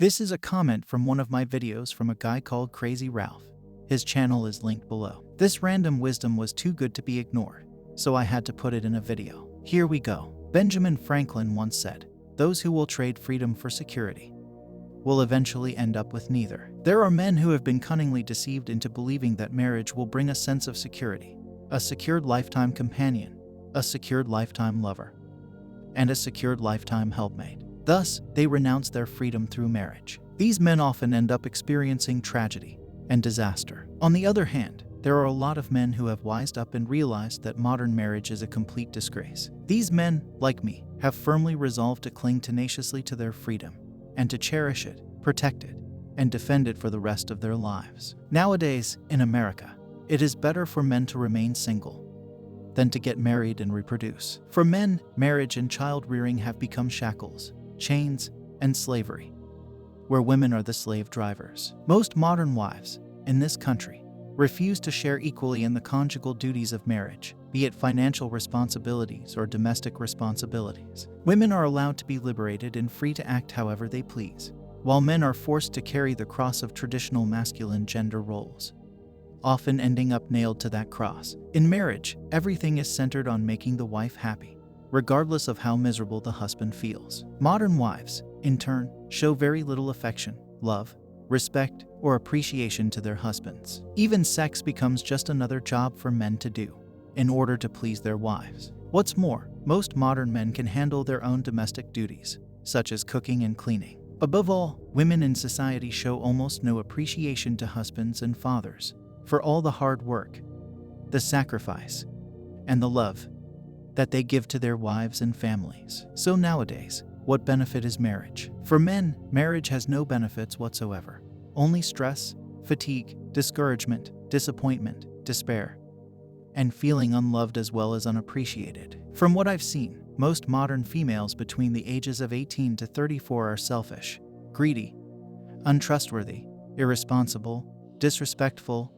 This is a comment from one of my videos from a guy called Crazy Ralph. His channel is linked below. This random wisdom was too good to be ignored, so I had to put it in a video. Here we go. Benjamin Franklin once said, "Those who will trade freedom for security will eventually end up with neither." There are men who have been cunningly deceived into believing that marriage will bring a sense of security, a secured lifetime companion, a secured lifetime lover, and a secured lifetime helpmate. Thus, they renounce their freedom through marriage. These men often end up experiencing tragedy and disaster. On the other hand, there are a lot of men who have wised up and realized that modern marriage is a complete disgrace. These men, like me, have firmly resolved to cling tenaciously to their freedom and to cherish it, protect it, and defend it for the rest of their lives. Nowadays, in America, it is better for men to remain single than to get married and reproduce. For men, marriage and child-rearing have become shackles, chains, and slavery, where women are the slave drivers. Most modern wives in this country refuse to share equally in the conjugal duties of marriage, be it financial responsibilities or domestic responsibilities. Women are allowed to be liberated and free to act however they please, while men are forced to carry the cross of traditional masculine gender roles, often ending up nailed to that cross. In marriage, everything is centered on making the wife happy, regardless of how miserable the husband feels. Modern wives, in turn, show very little affection, love, respect, or appreciation to their husbands. Even sex becomes just another job for men to do in order to please their wives. What's more, most modern men can handle their own domestic duties, such as cooking and cleaning. Above all, women in society show almost no appreciation to husbands and fathers for all the hard work, the sacrifice, and the love that they give to their wives and families. So nowadays, what benefit is marriage? For men, marriage has no benefits whatsoever. Only stress, fatigue, discouragement, disappointment, despair, and feeling unloved as well as unappreciated. From what I've seen, most modern females between the ages of 18 to 34 are selfish, greedy, untrustworthy, irresponsible, disrespectful,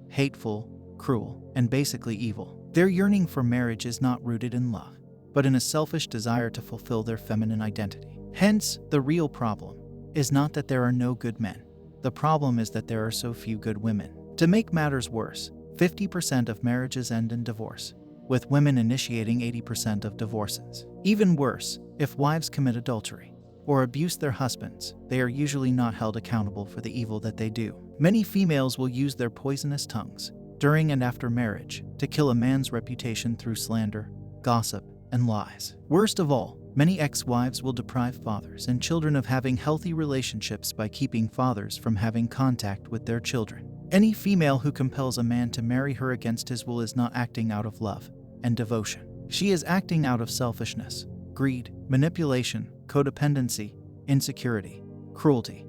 hateful, cruel, and basically evil. Their yearning for marriage is not rooted in love, but in a selfish desire to fulfill their feminine identity. Hence, the real problem is not that there are no good men. The problem is that there are so few good women. To make matters worse, 50% of marriages end in divorce, with women initiating 80% of divorces. Even worse, if wives commit adultery or abuse their husbands, they are usually not held accountable for the evil that they do. Many females will use their poisonous tongues during and after marriage to kill a man's reputation through slander, gossip, and lies. Worst of all, many ex-wives will deprive fathers and children of having healthy relationships by keeping fathers from having contact with their children. Any female who compels a man to marry her against his will is not acting out of love and devotion. She is acting out of selfishness, greed, manipulation, codependency, insecurity, cruelty,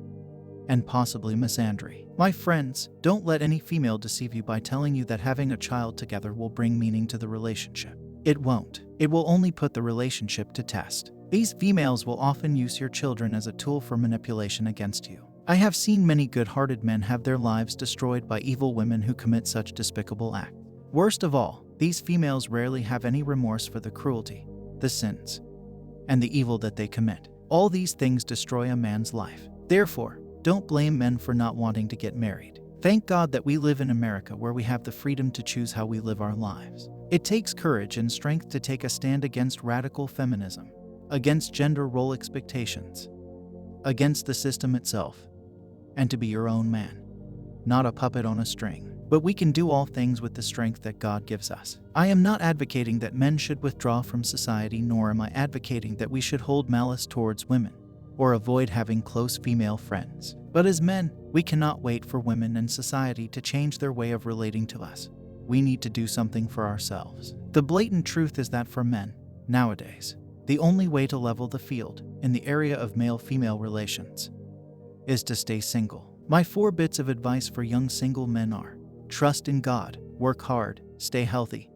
and possibly misandry. My friends, don't let any female deceive you by telling you that having a child together will bring meaning to the relationship. It won't. It will only put the relationship to test. These females will often use your children as a tool for manipulation against you. I have seen many good-hearted men have their lives destroyed by evil women who commit such despicable acts. Worst of all, these females rarely have any remorse for the cruelty, the sins, and the evil that they commit. All these things destroy a man's life. Therefore, don't blame men for not wanting to get married. Thank God that we live in America where we have the freedom to choose how we live our lives. It takes courage and strength to take a stand against radical feminism, against gender role expectations, against the system itself, and to be your own man, not a puppet on a string. But we can do all things with the strength that God gives us. I am not advocating that men should withdraw from society, nor am I advocating that we should hold malice towards women or avoid having close female friends. But as men, we cannot wait for women and society to change their way of relating to us. We need to do something for ourselves. The blatant truth is that for men, nowadays, the only way to level the field in the area of male-female relations is to stay single. My 4 bits of advice for young single men are: trust in God, work hard, stay healthy,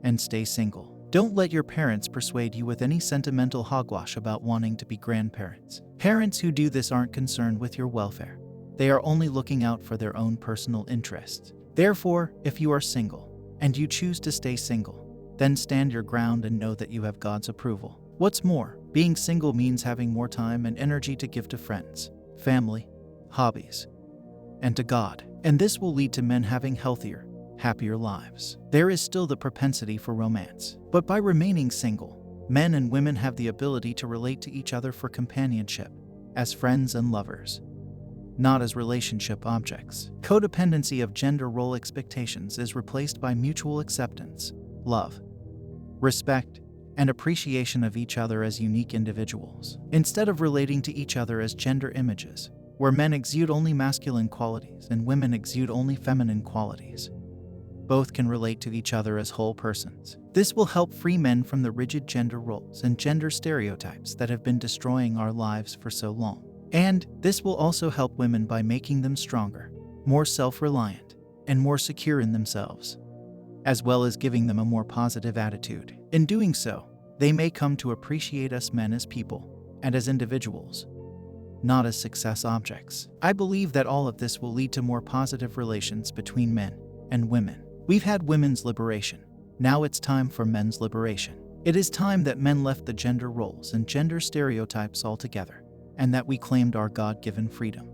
and stay single. Don't let your parents persuade you with any sentimental hogwash about wanting to be grandparents. Parents who do this aren't concerned with your welfare. They are only looking out for their own personal interests. Therefore, if you are single, and you choose to stay single, then stand your ground and know that you have God's approval. What's more, being single means having more time and energy to give to friends, family, hobbies, and to God. And this will lead to men having healthier, happier lives. There is still the propensity for romance, but by remaining single, men and women have the ability to relate to each other for companionship, as friends and lovers, not as relationship objects. Codependency of gender role expectations is replaced by mutual acceptance, love, respect, and appreciation of each other as unique individuals. Instead of relating to each other as gender images, where men exude only masculine qualities and women exude only feminine qualities, both can relate to each other as whole persons. This will help free men from the rigid gender roles and gender stereotypes that have been destroying our lives for so long. And this will also help women by making them stronger, more self-reliant, and more secure in themselves, as well as giving them a more positive attitude. In doing so, they may come to appreciate us men as people and as individuals, not as success objects. I believe that all of this will lead to more positive relations between men and women. We've had women's liberation. Now it's time for men's liberation. It is time that men left the gender roles and gender stereotypes altogether, and that we claimed our God-given freedom.